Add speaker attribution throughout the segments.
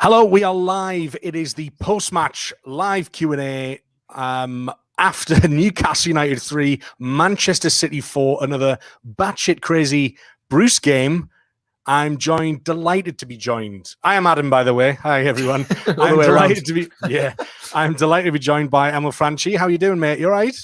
Speaker 1: Hello, we are live. It is the post-match live Q&A after Newcastle United 3, Manchester City 4, another batshit crazy Bruce game. I'm delighted to be joined. I am Adam, by the way. Hi, everyone. I'm delighted to be joined by Emil Franchi. How are you doing, mate? You all right?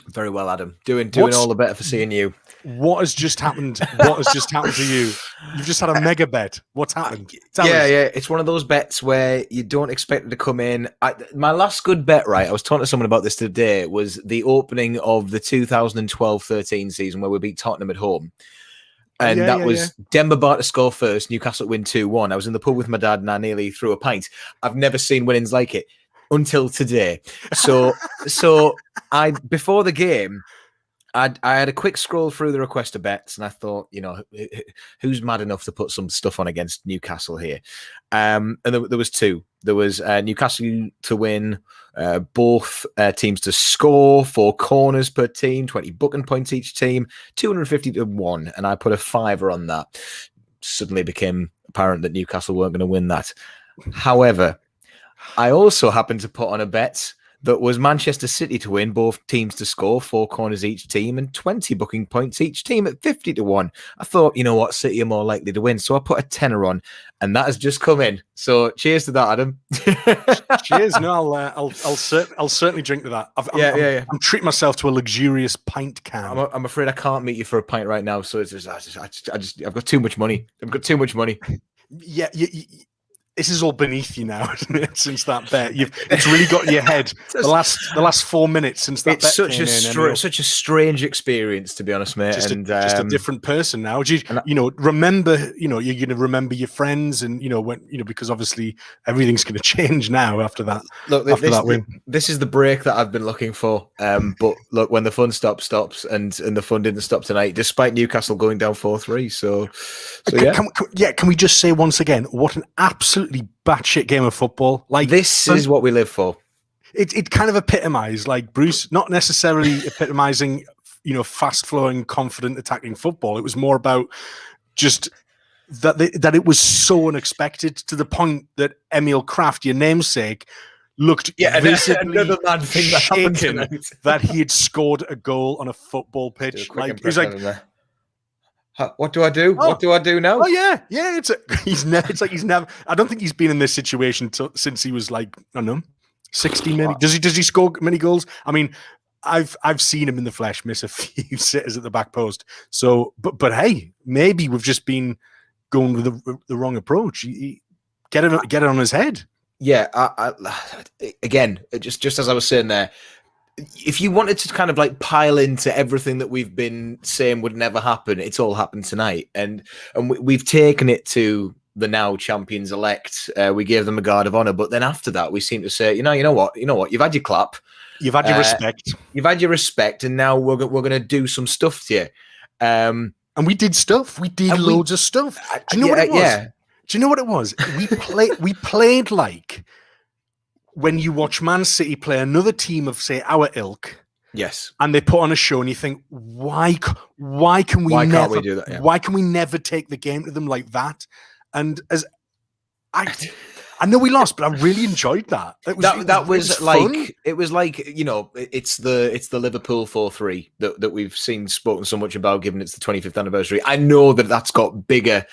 Speaker 2: Very well, Adam. Doing all the better for seeing you.
Speaker 1: What has just happened? What has just happened to you? You've just had a mega bet. What's happened?
Speaker 2: Tell us. It's one of those bets where you don't expect it to come in. My last good bet, right, I was talking to someone about this today, was the opening of the 2012-13 season where we beat Tottenham at home. And that was Demba Ba to score first, Newcastle win 2-1. I was in the pub with my dad and I nearly threw a pint. I've never seen winnings like it until today. So I before the game, I had a quick scroll through the request of bets and I thought, who's mad enough to put some stuff on against Newcastle here? And there was two. There was Newcastle to win, both teams to score, 4 corners per team, 20 booking points each team, 250 to 1. And I put a fiver on that. Suddenly became apparent that Newcastle weren't going to win that. However, I also happened to put on a bet that was Manchester City to win, both teams to score, 4 corners each team, and 20 booking points each team at 50 to 1. I thought, you know what, City are more likely to win. So I put a tenner on, and that has just come in. So cheers to that, Adam.
Speaker 1: Cheers. No, I'll certainly drink to that. I'm treating myself to a luxurious pint can.
Speaker 2: I'm afraid I can't meet you for a pint right now. So it's I've got too much money.
Speaker 1: Yeah, this is all beneath you now, isn't it? Since that bet, it's really got in your head. The last 4 minutes since that bet.
Speaker 2: It's such a strange experience, to be honest, mate.
Speaker 1: Just a different person now. Remember? You're going to remember your friends, and because obviously everything's going to change now after that.
Speaker 2: Look, that win. This is the break that I've been looking for. But look, when the fun stops, and the fun didn't stop tonight, despite Newcastle going down 4-3. So
Speaker 1: can we just say once again, what an absolutely batshit game of football. Like,
Speaker 2: this is what we live for.
Speaker 1: It kind of epitomized, like, Bruce, not necessarily epitomizing, fast flowing, confident attacking football. It was more about just that it was so unexpected, to the point that Emil Kraft, your namesake, looked visibly
Speaker 2: another mad thing that happened tonight.
Speaker 1: that he had scored a goal on a football pitch. Like, he's like,
Speaker 2: what do I do? What do I do now?
Speaker 1: Oh yeah. He's never. I don't think he's been in this situation since he was like, I don't know, 60 maybe. Does he score many goals? I mean, I've seen him in the flesh miss a few sitters at the back post. So, but hey, maybe we've just been going with the wrong approach. Get it on his head.
Speaker 2: Yeah. Again, just as I was saying there, if you wanted to kind of like pile into everything that we've been saying would never happen, it's all happened tonight. And we've taken it to the now champions elect. We gave them a guard of honor, but then after that, we seem to say, you know what, you've had your clap,
Speaker 1: you've had your respect,
Speaker 2: and now we're going to do some stuff to you.
Speaker 1: And we did stuff. We did loads of stuff. Do you know what it was? Yeah. Do you know what it was? We played like when you watch Man City play another team of, say, our ilk,
Speaker 2: yes,
Speaker 1: and they put on a show, and you think, why can't we do that? Yeah. Why can we never take the game to them like that? And as I know we lost, but I really enjoyed that. It was like it's the Liverpool 4-3 that we've spoken so much about, given it's the 25th anniversary. I know that's got bigger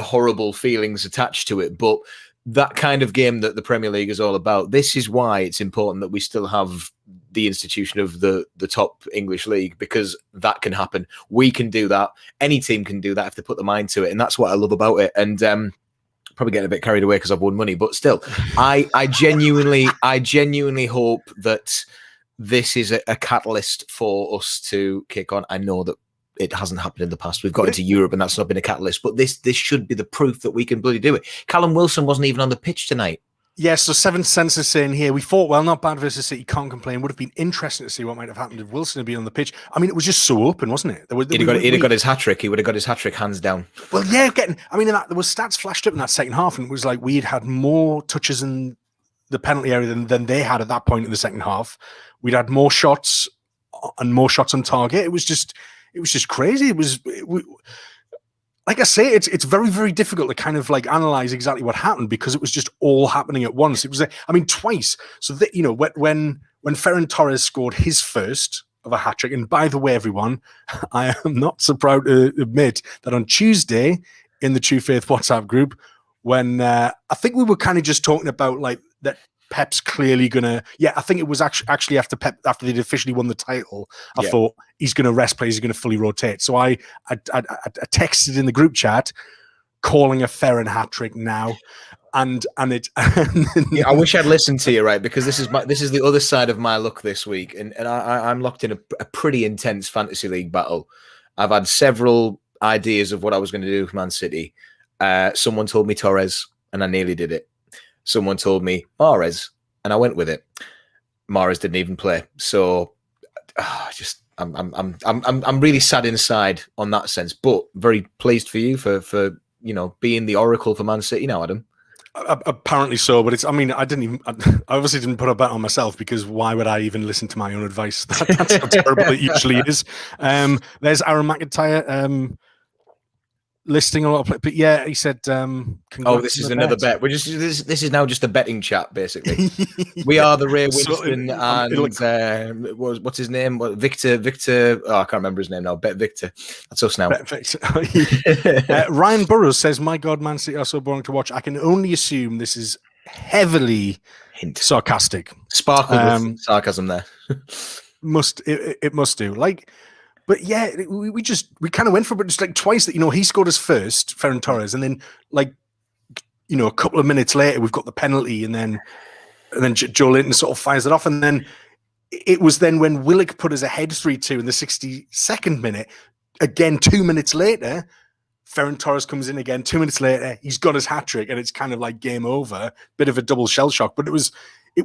Speaker 1: horrible feelings attached to it, but that kind of game that the Premier League is all about. This is why it's important that we still have the institution of the top English league, because that can happen. We can do that. Any team can do that if they put their mind to it. And that's what I love about it. And probably getting a bit carried away because I've won money, but still, I genuinely hope that this is a catalyst for us to kick on. I know that it hasn't happened in the past. We've got into Europe and that's not been a catalyst, but this should be the proof that we can bloody do it. Callum Wilson wasn't even on the pitch tonight. Yes, so Seventh Sense is saying here, we fought well, not bad versus City, can't complain. Would have been interesting to see what might have happened if Wilson had been on the pitch. I mean, it was just so open, wasn't it?
Speaker 2: He'd have got his hat-trick. He would have got his hat-trick hands down.
Speaker 1: Well, yeah, there was stats flashed up in that second half, and it was like we'd had more touches in the penalty area than they had at that point in the second half. We'd had more shots on target. It was just crazy. like I say, it's very, very difficult to kind of like analyze exactly what happened because it was just all happening at once. It was, I mean, twice. So that, you know, when Ferran Torres scored his first of a hat trick, and by the way, everyone, I am not so proud to admit that on Tuesday in the True Faith WhatsApp group, when I think we were kind of just talking about like that Pep's clearly gonna. Yeah, I think it was actually after they'd officially won the title. I thought he's gonna rest players, he's gonna fully rotate. So I texted in the group chat calling a Ferran hat trick now, and it.
Speaker 2: Yeah, I wish I'd listened to you, right? Because this is the other side of my luck this week, and I'm locked in a pretty intense fantasy league battle. I've had several ideas of what I was going to do with Man City. Someone told me Torres, and I nearly did it. Someone told me Mahrez, and I went with it. Mahrez didn't even play, so I'm really sad inside on that sense, but very pleased for you for you know being the oracle for Man City now, Adam.
Speaker 1: Apparently so, but I mean, I obviously didn't put a bet on myself because why would I even listen to my own advice? That's how terrible it usually is. There's Aaron McIntyre. Listing a lot of, but yeah, he said.
Speaker 2: Oh, this is another bet. We're just this is now just a betting chat, basically. We are the Ray Winston and what's his name? Victor. Oh, I can't remember his name now. Bet Victor. That's us now. Bet
Speaker 1: Victor. Ryan Burrows says, "My God, Man City are so boring to watch. I can only assume this is heavily sarcastic.
Speaker 2: Sparkle with sarcasm there.
Speaker 1: It must do like." But yeah, we kind of went for it, but just like twice that, you know, he scored his first, Ferran Torres, and then like, you know, a couple of minutes later, we've got the penalty, and then Joe Linton sort of fires it off. And then it was then when Willock put us ahead 3-2 in the 62nd minute, again, 2 minutes later, Ferran Torres comes in again, 2 minutes later, he's got his hat trick, and it's kind of like game over, bit of a double shell shock. But it was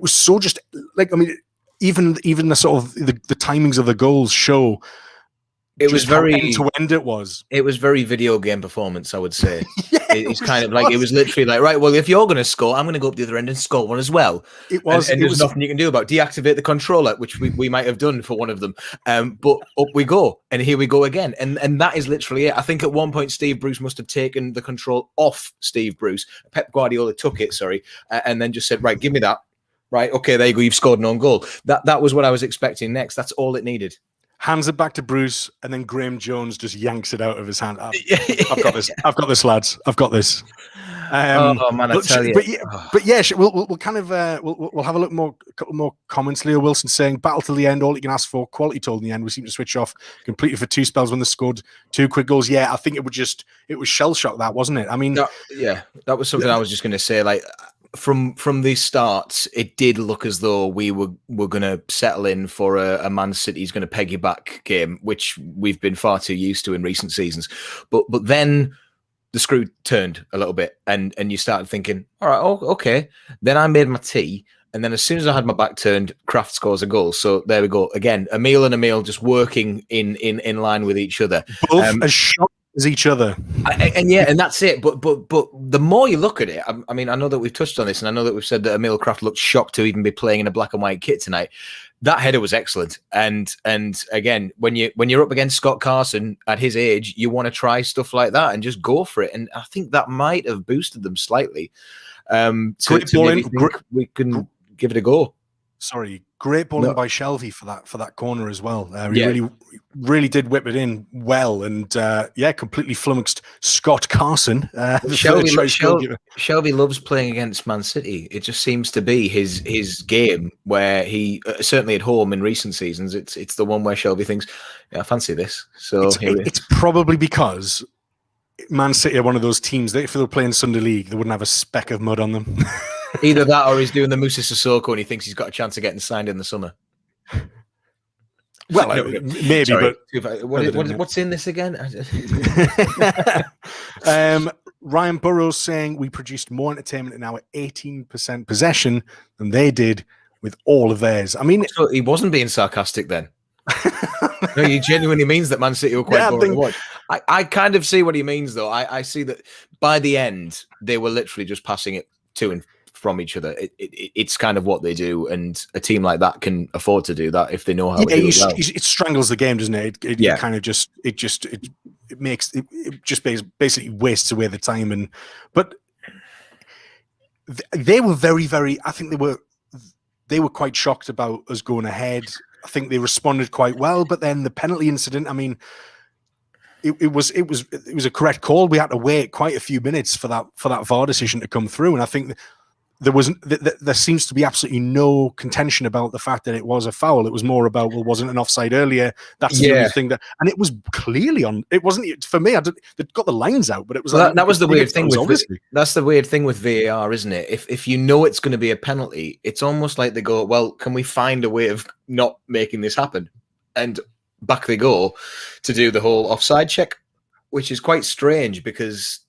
Speaker 1: so just like, I mean, even the sort of the timings of the goals show.
Speaker 2: It was very
Speaker 1: end to end. It was
Speaker 2: very video game performance, I would say. It's kind of like it was literally like, right, well, if you're going to score, I'm going to go up the other end and score one as well.
Speaker 1: It was,
Speaker 2: and there's nothing you can do about it. Deactivate the controller, which we might have done for one of them. But up we go, and here we go again, and that is literally it. I think at one point Steve Bruce must have taken the control off Steve Bruce. Pep Guardiola took it, and then just said, right, give me that. Right, okay, there you go. You've scored an own goal. That was what I was expecting next. That's all it needed.
Speaker 1: Hands it back to Bruce, and then Graham Jones just yanks it out of his hand. I've got this. I've got this, lads. I've got this.
Speaker 2: Oh man, I tell you.
Speaker 1: But yeah, we'll kind of we'll have a couple more comments. Leo Wilson saying, "Battle till the end. All you can ask for. Quality told in the end. We seem to switch off completely for 2 spells when they scored 2 quick goals." Yeah, I think it was shell shock. That wasn't it? I mean,
Speaker 2: that was something I was just going to say. Like. From the start, it did look as though we were going to settle in for a Man City's going to peg you back game, which we've been far too used to in recent seasons. But then the screw turned a little bit, and you started thinking, all right, okay. Then I made my tea, and then as soon as I had my back turned, Kraft scores a goal. So there we go again. Emil just working in line with each other.
Speaker 1: Both as shocked as each other,
Speaker 2: and that's it. But the more you look at it, I mean, I know that we've touched on this, and I know that we've said that Emil Kraft looked shocked to even be playing in a black and white kit tonight. That header was excellent, and again, when you're up against Scott Carson at his age, you want to try stuff like that and just go for it. And I think that might have boosted them slightly. We can give it a go.
Speaker 1: Sorry, great bowling by Shelvey for that corner as well. He really did whip it in well, and completely flummoxed Scott Carson.
Speaker 2: Shelvey loves playing against Man City. It just seems to be his game where he certainly at home in recent seasons. It's the one where Shelvey thinks, I fancy this. So
Speaker 1: it's probably because Man City are one of those teams that if they were playing Sunday League, they wouldn't have a speck of mud on them.
Speaker 2: Either that or he's doing the Moussa Sissoko and he thinks he's got a chance of getting signed in the summer.
Speaker 1: Well, maybe,
Speaker 2: sorry. But what's in this again?
Speaker 1: Ryan Burrows saying we produced more entertainment in our 18% possession than they did with all of theirs. I mean,
Speaker 2: so he wasn't being sarcastic then. No, he genuinely means that Man City were quite boring to watch. I kind of see what he means, though. I see that by the end, they were literally just passing it to and from each other. It's kind of what they do, and a team like that can afford to do that if they know how to do it well.
Speaker 1: It strangles the game, doesn't it? It kind of just it just basically wastes away the time. But they were very, very. I think they were quite shocked about us going ahead. I think they responded quite well, but then the penalty incident. I mean, it was a correct call. We had to wait quite a few minutes for that VAR decision to come through, and I think there seems to be absolutely no contention about the fact that it was a foul. It was more about, well, wasn't an offside earlier? That's the only thing and it was clearly on. It wasn't for me. They got the lines out, but it was
Speaker 2: that was the weird thing that's the weird thing with VAR, isn't it? If you know it's going to be a penalty, it's almost like they go, well, can we find a way of not making this happen? And back they go to do the whole offside check, which is quite strange because,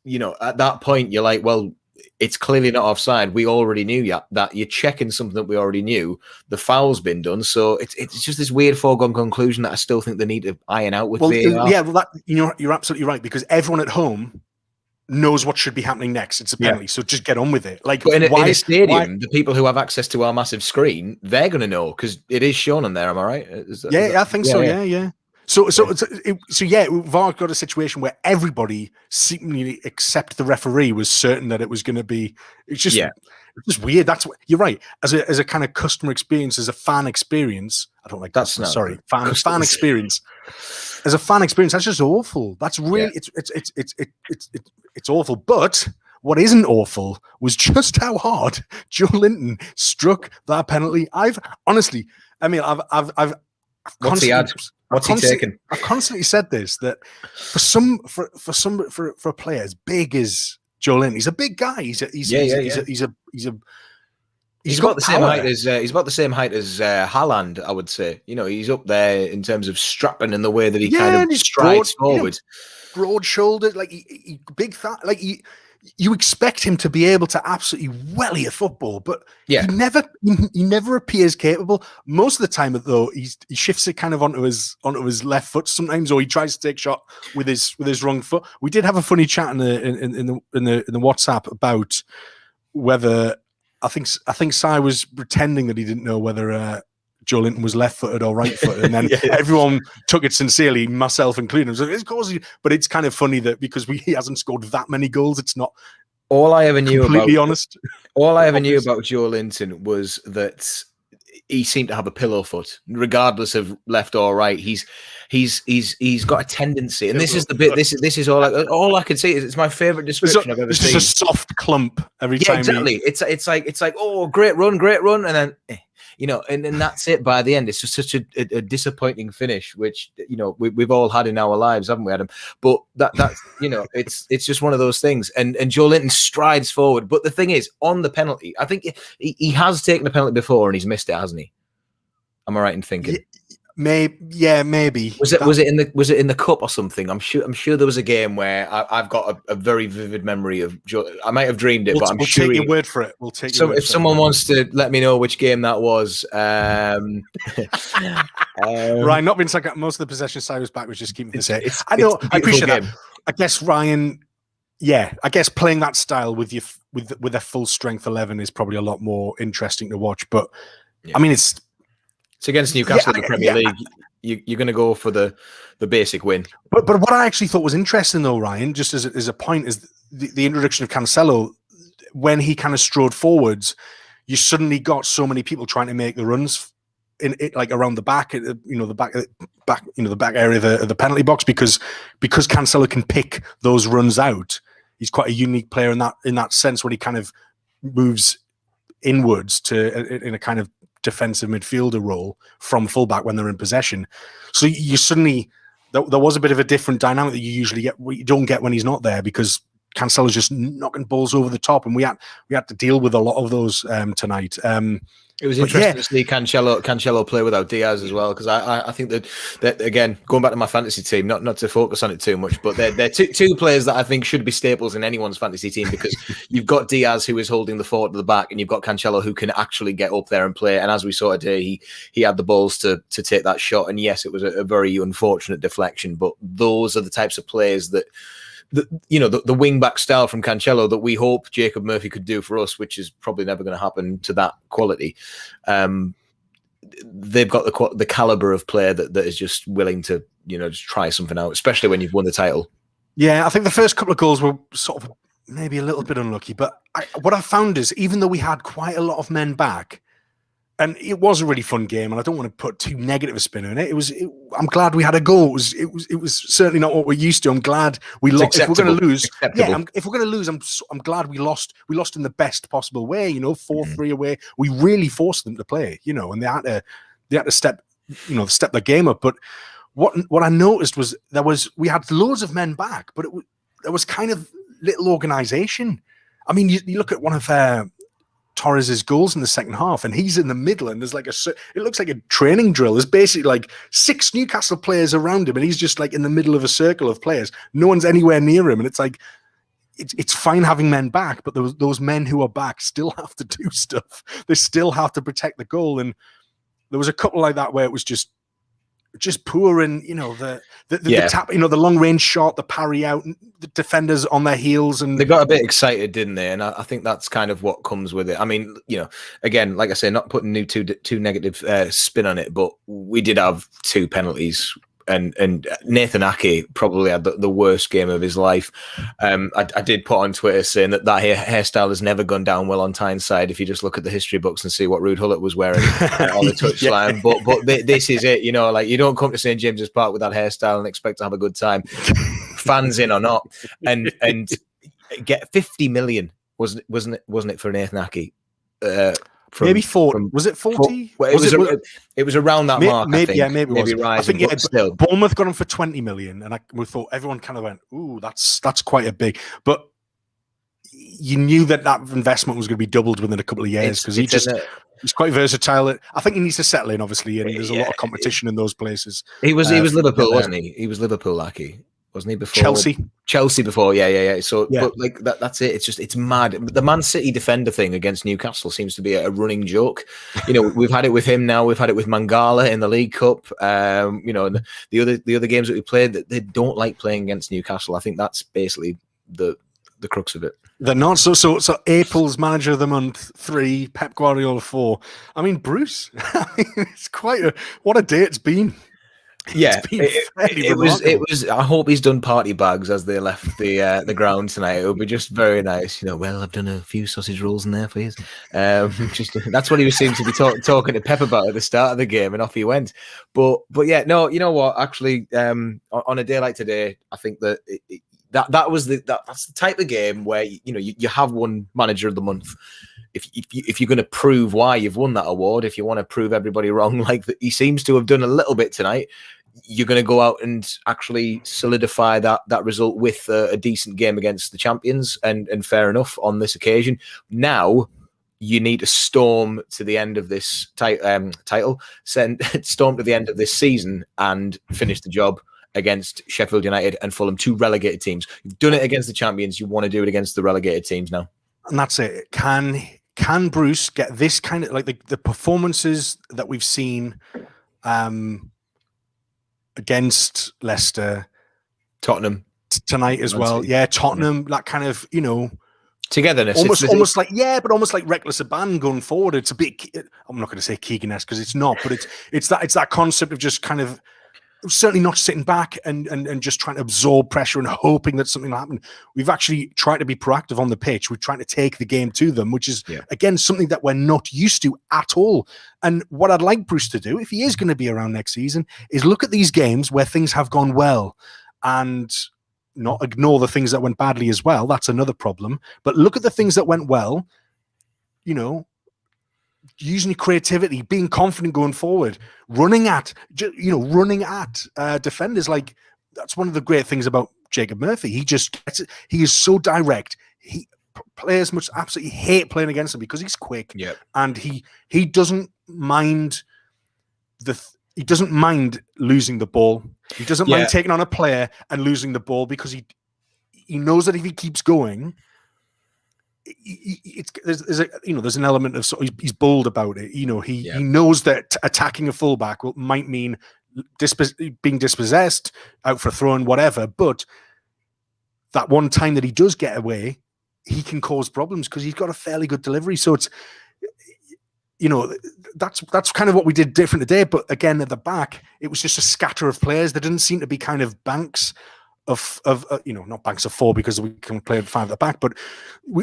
Speaker 2: at that point you're like, well, it's clearly not offside. We already knew that you're checking something that we already knew. The foul's been done, so it's just this weird foregone conclusion that I still think they need to iron out with VAR.
Speaker 1: Yeah, well, you're absolutely right, because everyone at home knows what should be happening next. It's a penalty, so just get on with it. Like,
Speaker 2: but in a stadium, the people who have access to our massive screen, they're going to know because it is shown on there. Am I right?
Speaker 1: I think so. Yeah. So VAR got a situation where everybody, seemingly except the referee, was certain that it was going to be. It's just weird. That's what you're right. As a kind of customer experience, as a fan experience, I don't like that. Sorry, fan experience. As a fan experience, that's just awful. That's really it's awful. But what isn't awful was just how hard Joe Linton struck that penalty. I've
Speaker 2: What's he had? What's he taken?
Speaker 1: I've constantly said this, that for a player as big as Joe Linton, he's a big guy. He's
Speaker 2: about the same height as Haaland, I would say. He's up there in terms of strapping and the way that he kind of strides forward.
Speaker 1: Broad-shouldered, like he big fat, like you expect him to be able to absolutely welly a football, but he never appears capable. Most of the time, though, he shifts it kind of onto his left foot sometimes, or he tries to take shot with his wrong foot. We did have a funny chat in the WhatsApp about whether I think Sai was pretending that he didn't know whether Joe Linton was left-footed or right-footed, and then everyone took it sincerely, myself included. So but it's kind of funny that because he hasn't scored that many goals, it's not.
Speaker 2: All I ever knew All I ever knew about Joe Linton was that he seemed to have a pillow foot, regardless of left or right. He's got a tendency, and this is the bit. This is all I can see. It's my favorite description I've ever seen.
Speaker 1: It's just a soft clump every time.
Speaker 2: Exactly. It's like oh, great run, and then. And that's it by the end. It's just such a disappointing finish, which, we've all had in our lives, haven't we, Adam? But that's, it's just one of those things. And Joe Linton strides forward. But the thing is, on the penalty, I think he has taken a penalty before and he's missed it, hasn't he? Am I right in thinking?
Speaker 1: Maybe.
Speaker 2: Was it in the cup or something? I'm sure there was a game where I've got a very vivid memory of Joe. I might have dreamed it, but I'm sure.
Speaker 1: We'll take your word for it.
Speaker 2: So if someone wants to let me know which game that was,
Speaker 1: Ryan, not being like most of the possession side was back, was just keeping this. I know. I appreciate that. I guess Ryan. Yeah, I guess playing that style with a full strength 11 is probably a lot more interesting to watch. But I mean, it's
Speaker 2: against Newcastle in the Premier League. You're going to go for the basic win.
Speaker 1: But what I actually thought was interesting, though, Ryan, just as a point, is the introduction of Cancelo. When he kind of strode forwards, you suddenly got so many people trying to make the runs in it, like around the back, the back area of the penalty box, because Cancelo can pick those runs out. He's quite a unique player in that sense, when he kind of moves inwards in a kind of defensive midfielder role from fullback when they're in possession. So you suddenly there was a bit of a different dynamic that you don't get when he's not there, because Cancelo's just knocking balls over the top, and we had to deal with a lot of those tonight.
Speaker 2: It was interesting to see Cancelo play without Diaz as well, because I think that again, going back to my fantasy team, not to focus on it too much, but they're two players that I think should be staples in anyone's fantasy team, because you've got Diaz, who is holding the fort at the back, and you've got Cancelo, who can actually get up there and play. And as we saw today, he had the balls to take that shot. And yes, it was a very unfortunate deflection, but those are the types of players that the wing back style from Cancelo that we hope Jacob Murphy could do for us, which is probably never going to happen to that quality. They've got the caliber of player that is just willing to just try something out, especially when you've won the title.
Speaker 1: Yeah, I think the first couple of goals were sort of maybe a little bit unlucky, but what I found is even though we had quite a lot of men back, and it was a really fun game, and I don't want to put too negative a spin on it. I'm glad we had a goal. It was certainly not what we're used to. I'm glad we lost. If we're going to lose, if we're going to lose, I'm glad we lost. We lost in the best possible way. 4-3 away. We really forced them to play. And they had to step the game up. But what I noticed was we had loads of men back, but there was kind of little organisation. I mean, you look at one of Torres's goals in the second half, and he's in the middle, and there's like it looks like a training drill. There's basically like 6 Newcastle players around him, and he's just like in the middle of a circle of players. No one's anywhere near him, and it's like it's fine having men back, but those men who are back still have to do stuff. They still have to protect the goal, and there was a couple like that where it was just poor, and the tap, the long range shot, the parry out, the defenders on their heels, and
Speaker 2: they got a bit excited, didn't they? And I think that's kind of what comes with it. I mean, again, like I say, not putting too negative spin on it, but we did have 2 penalties. And Nathan Ake probably had the worst game of his life. I did put on Twitter saying that hairstyle has never gone down well on Tyneside if you just look at the history books and see what Ruud Gullit was wearing on the touchline. But this is it, like you don't come to St James's Park with that hairstyle and expect to have a good time, fans in or not, and get 50 million wasn't it for Nathan Ake?
Speaker 1: Maybe 40. Was it 40?
Speaker 2: It was around that mark.
Speaker 1: Maybe,
Speaker 2: I think.
Speaker 1: Maybe it was.
Speaker 2: Rising,
Speaker 1: I think still. Bournemouth got him for 20 million, and we thought everyone kind of went, "Ooh, that's quite a big." But you knew that investment was going to be doubled within a couple of years because he's quite versatile. I think he needs to settle in, obviously, and there's a lot of competition in those places.
Speaker 2: He was Liverpool, wasn't he? He was Liverpool, Ake. Wasn't he before Chelsea before? Yeah. So, yeah. But like that's it. It's mad. The Man City defender thing against Newcastle seems to be a running joke. We've had it with him now. We've had it with Mangala in the League Cup. And the other games that we played, that they don't like playing against Newcastle. I think that's basically the crux of it.
Speaker 1: They're not so April's manager of the month 3, Pep Guardiola 4. I mean, Bruce. It's what a day it's been.
Speaker 2: Yeah, it was. I hope he's done party bags as they left the ground tonight. It would be just very nice, Well, I've done a few sausage rolls in there for you. That's what he seemed to be talking to Pep about at the start of the game, and off he went. But yeah, no, you know what? Actually, on a day like today, I think that that's the type of game where you have one manager of the month. If you're going to prove why you've won that award, if you want to prove everybody wrong, like he seems to have done a little bit tonight, you're going to go out and actually solidify that result with a decent game against the champions, and fair enough on this occasion. Now you need to storm to the end of this storm to the end of this season and finish the job against Sheffield United and Fulham, 2 relegated teams. You've done it against the champions. You want to do it against the relegated teams now.
Speaker 1: And that's it. Can Bruce get this kind of like the performances that we've seen against Leicester,
Speaker 2: Tottenham
Speaker 1: tonight as well? Yeah, Tottenham, that kind of
Speaker 2: togetherness,
Speaker 1: almost like reckless abandon going forward. It's a bit. I'm not going to say Keegan-esque because it's not, but it's that concept of just kind of. Certainly not sitting back and just trying to absorb pressure and hoping that something will happen. We've actually tried to be proactive on the pitch. We're trying to take the game to them, which is, again, something that we're not used to at all. And what I'd like Bruce to do, if he is going to be around next season, is look at these games where things have gone well and not ignore the things that went badly as well. That's another problem. But look at the things that went well, using your creativity, being confident going forward, running at defenders. Like, that's one of the great things about Jacob Murphy. He just gets it. He is so direct. Players must absolutely hate playing against him because he's quick, and he doesn't mind he doesn't mind losing the ball. He doesn't mind taking on a player and losing the ball because he knows that if he keeps going. There's an element of he's bold about it. He knows that attacking a fullback might mean being dispossessed, out for a throw, and whatever. But that one time that he does get away, he can cause problems because he's got a fairly good delivery. So that's kind of what we did different today. But again, at the back, it was just a scatter of players. There didn't seem to be kind of banks of not banks of four because we can play five at the back, but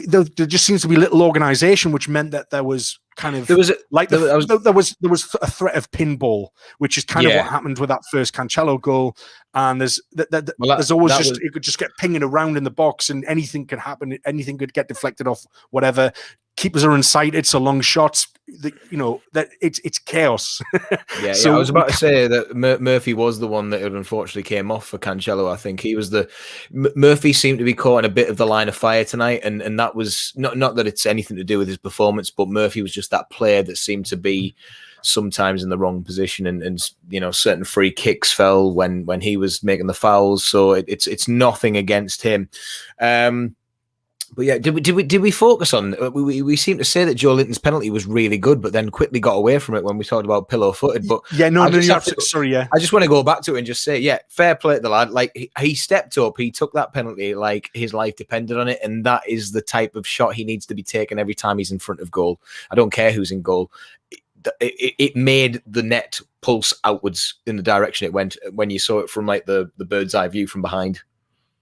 Speaker 1: there just seems to be little organization, which meant that there was kind of there was a threat of pinball, which is kind of what happened with that first Cancelo goal. And there's always it could just get pinging around in the box, and anything could happen. Anything could get deflected off whatever. Keepers are unsighted, so long shots. That it's chaos.
Speaker 2: So I was about to say that Murphy was the one that unfortunately came off for Cancelo. I think he was Murphy seemed to be caught in a bit of the line of fire tonight, and that was not that it's anything to do with his performance, but Murphy was just that player that seemed to be sometimes in the wrong position, and certain free kicks fell when he was making the fouls. So it's nothing against him. But yeah, did we focus on? We seem to say that Joe Linton's penalty was really good, but then quickly got away from it when we talked about pillow-footed. But
Speaker 1: I just
Speaker 2: want to go back to it and just say, fair play to the lad. Like he stepped up, he took that penalty like his life depended on it, and that is the type of shot he needs to be taking every time he's in front of goal. I don't care who's in goal. It made the net pulse outwards in the direction it went when you saw it from like the bird's eye view from behind.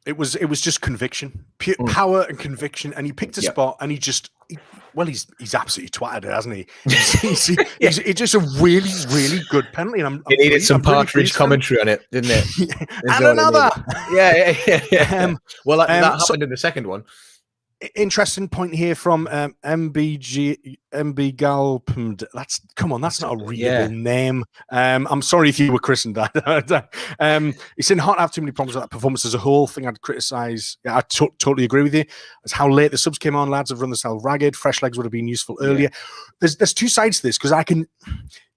Speaker 1: It was just conviction, pure power and conviction, and he picked a spot, and he's absolutely twatted it, hasn't he? It's just a really, really good penalty. And
Speaker 2: it needed some Partridge commentary on it, didn't it?
Speaker 1: And another.
Speaker 2: Yeah. Well, that happened in the second one.
Speaker 1: Interesting point here from MB Galpund. That's not a readable name. I'm sorry if you were christened that. It's in hot to have too many problems with that performance as a whole. Thing I'd criticise. Yeah, I totally agree with you. It's how late the subs came on. Lads have run the cell ragged. Fresh legs would have been useful earlier. There's two sides to this, because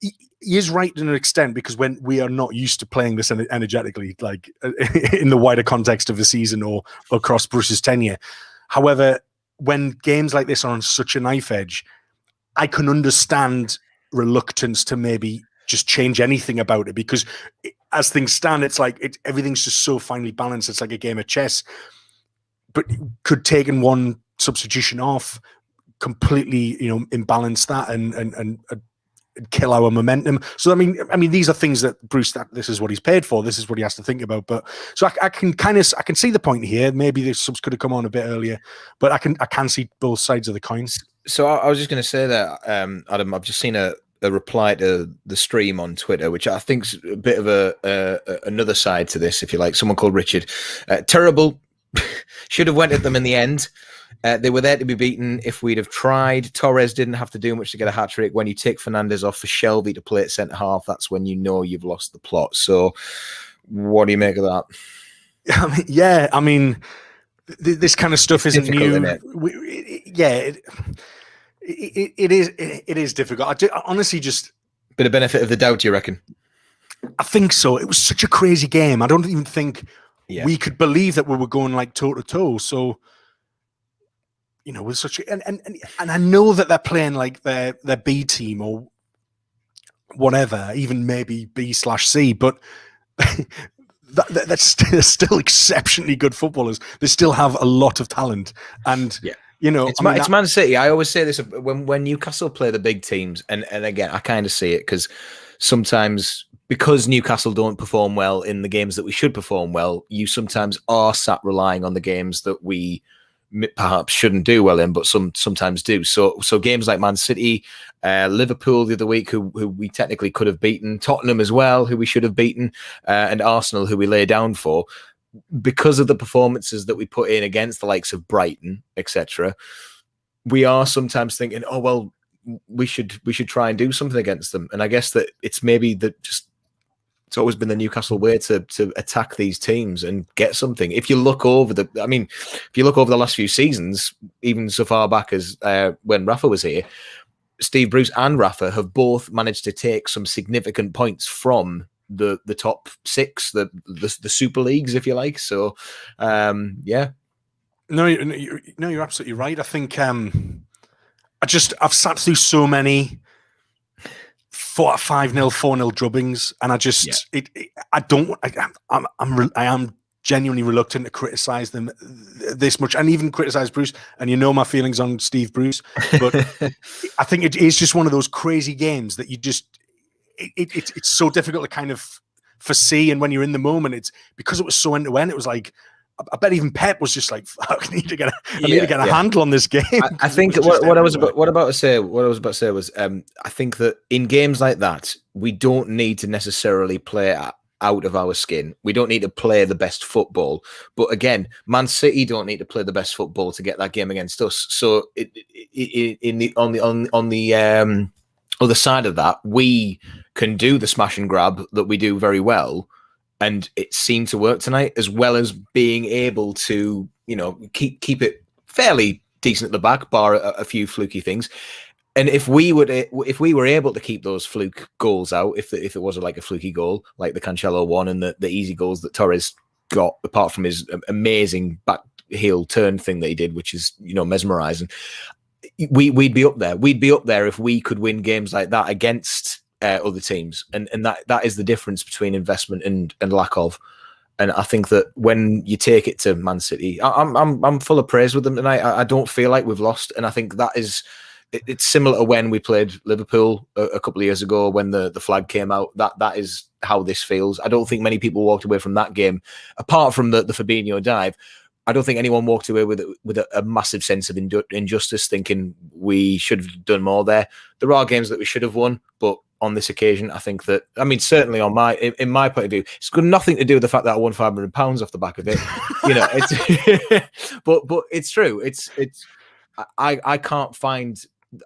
Speaker 1: he is right to an extent, because when we are not used to playing this energetically, like in the wider context of the season or across Bruce's tenure. However, when games like this are on such a knife edge, I can understand reluctance to maybe just change anything about it, because as things stand, it's like everything's just so finely balanced. It's like a game of chess. But could taking one substitution off completely, imbalance that and kill our momentum. So I mean, these are things that Bruce. This is what he's paid for. This is what he has to think about. But so I can see the point here. Maybe the subs could have come on a bit earlier, but I can see both sides of the coin.
Speaker 2: So I was just going to say that, Adam. I've just seen a reply to the stream on Twitter, which I think's a bit of another side to this, if you like. Someone called Richard. Terrible. Should have went at them in the end. They were there to be beaten if we'd have tried. Torres didn't have to do much to get a hat-trick. When you take Fernandes off for Shelby to play at centre-half, that's when you know you've lost the plot. So what do you make of that?
Speaker 1: This kind of stuff isn't new. It is difficult. I honestly just...
Speaker 2: Bit of benefit of the doubt, do you reckon?
Speaker 1: I think so. It was such a crazy game. I don't even think we could believe that we were going like toe-to-toe. So... with such and I know that they're playing like their B team or whatever, even maybe B/C, but they're still exceptionally good footballers. They still have a lot of talent, and
Speaker 2: it's Man City. I always say this when Newcastle play the big teams, and again I kind of see it because sometimes because Newcastle don't perform well in the games that we should perform well, you sometimes are sat relying on the games that we perhaps shouldn't do well in, but sometimes do. So games like Man City, Liverpool the other week, who we technically could have beaten, Tottenham as well, who we should have beaten, and Arsenal, who we lay down for, because of the performances that we put in against the likes of Brighton, etc. We are sometimes thinking, oh well, we should try and do something against them. And I guess that it's maybe that just. It's always been the Newcastle way to attack these teams and get something. If you look over the last few seasons, even so far back as when Rafa was here, Steve Bruce and Rafa have both managed to take some significant points from the top six, the Super Leagues, if you like. So, yeah.
Speaker 1: No, you're absolutely right. I think I've sat through so many 5-0, 4-0 drubbings, and I just I am genuinely reluctant to criticize them this much, and even criticize Bruce. And you know my feelings on Steve Bruce, but I think it is just one of those crazy games that you just it's so difficult to kind of foresee. And when you're in the moment, it's because it was so end to end. It was like, I bet even Pep was just like, "Fuck, I need to get a handle on this game."
Speaker 2: I think what I was about to say was, I think that in games like that, we don't need to necessarily play out of our skin. We don't need to play the best football. But again, Man City don't need to play the best football to get that game against us. So on the other side of that, we can do the smash and grab that we do very well. And it seemed to work tonight, as well as being able to, keep it fairly decent at the back, bar a few fluky things. And if we were able to keep those fluke goals out, if it was like a fluky goal, like the Cancelo one and the easy goals that Torres got, apart from his amazing back heel turn thing that he did, which is mesmerizing, we'd be up there. We'd be up there if we could win games like that against other teams, and that is the difference between investment and lack of. And I think that when you take it to Man City, I'm full of praise with them tonight. I don't feel like we've lost, and I think that is it's similar to when we played Liverpool a couple of years ago when the flag came out. That is how this feels. I don't think many people walked away from that game, apart from the Fabinho dive. I don't think anyone walked away with a massive sense of injustice, thinking we should have done more there. There are games that we should have won, but on this occasion, I think that, certainly in my point of view, it's got nothing to do with the fact that I won £500 off the back of it. It's but it's true. I can't find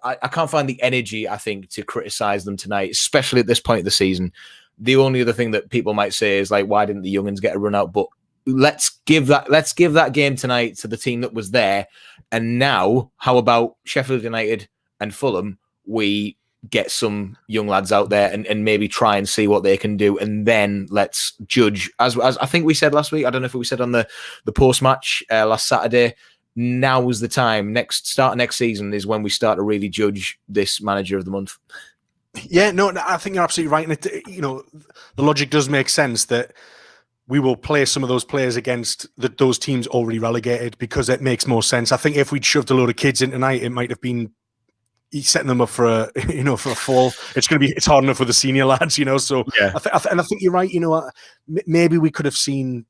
Speaker 2: the energy, I think, to criticize them tonight, especially at this point of the season. The only other thing that people might say is like, why didn't the young'uns get a run out? But let's give that game tonight to the team that was there. And now, how about Sheffield United and Fulham? We get some young lads out there and maybe try and see what they can do, and then let's judge. As I think we said last week, I don't know if we said on the post-match last Saturday, now is the time. Start next season is when we start to really judge this manager of the month.
Speaker 1: Yeah, no, I think you're absolutely right. And the logic does make sense that we will play some of those players against those teams already relegated, because it makes more sense. I think if we'd shoved a load of kids in tonight, it might have been setting them up for a fall. It's hard enough with the senior lads, So yeah. I think you're right. Maybe we could have seen,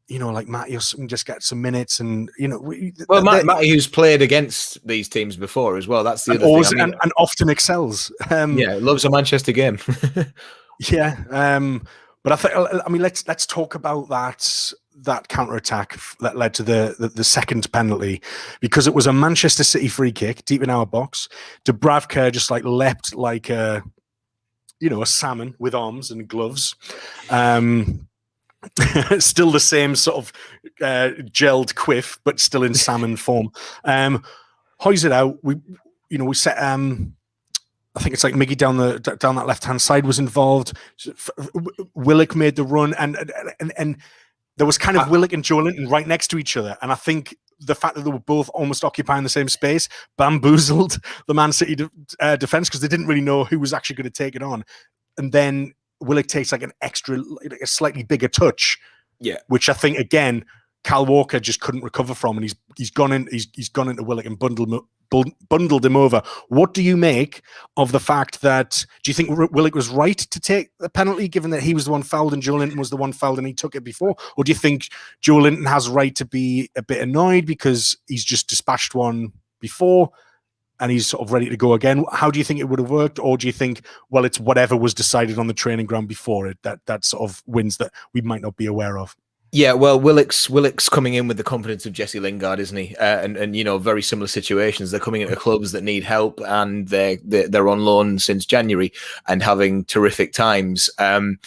Speaker 1: like Matty or something, just get some minutes, and
Speaker 2: Matty, who's played against these teams before as well. That's the other thing.
Speaker 1: And often excels.
Speaker 2: Loves a Manchester game.
Speaker 1: Yeah. But I think, let's talk about that counter-attack that led to the second penalty, because it was a Manchester City free kick deep in our box. Dubravka just like leapt like a salmon with arms and gloves. Still the same sort of gelled quiff, but still in salmon form. Hoys it out. We set. I think it's like Miggy down that left-hand side was involved. Willock made the run, and there was kind of Willock and Joelinton right next to each other. And I think the fact that they were both almost occupying the same space bamboozled the Man City defense, because they didn't really know who was actually going to take it on. And then Willock takes like a slightly bigger touch, which I think again Cal Walker just couldn't recover from, and he's gone into Willock and bundled him over. What do you make of the fact that, do you think Willock was right to take the penalty, given that he was the one fouled and Joelinton was the one fouled and he took it before? Or do you think Joelinton has right to be a bit annoyed because he's just dispatched one before and he's sort of ready to go again? How do you think it would have worked? Or do you think, well, it's whatever was decided on the training ground before it, that sort of wins that we might not be aware of?
Speaker 2: Yeah, well, Willock's coming in with the confidence of Jesse Lingard, isn't he? And very similar situations. They're coming into clubs that need help, and they're on loan since January and having terrific times. I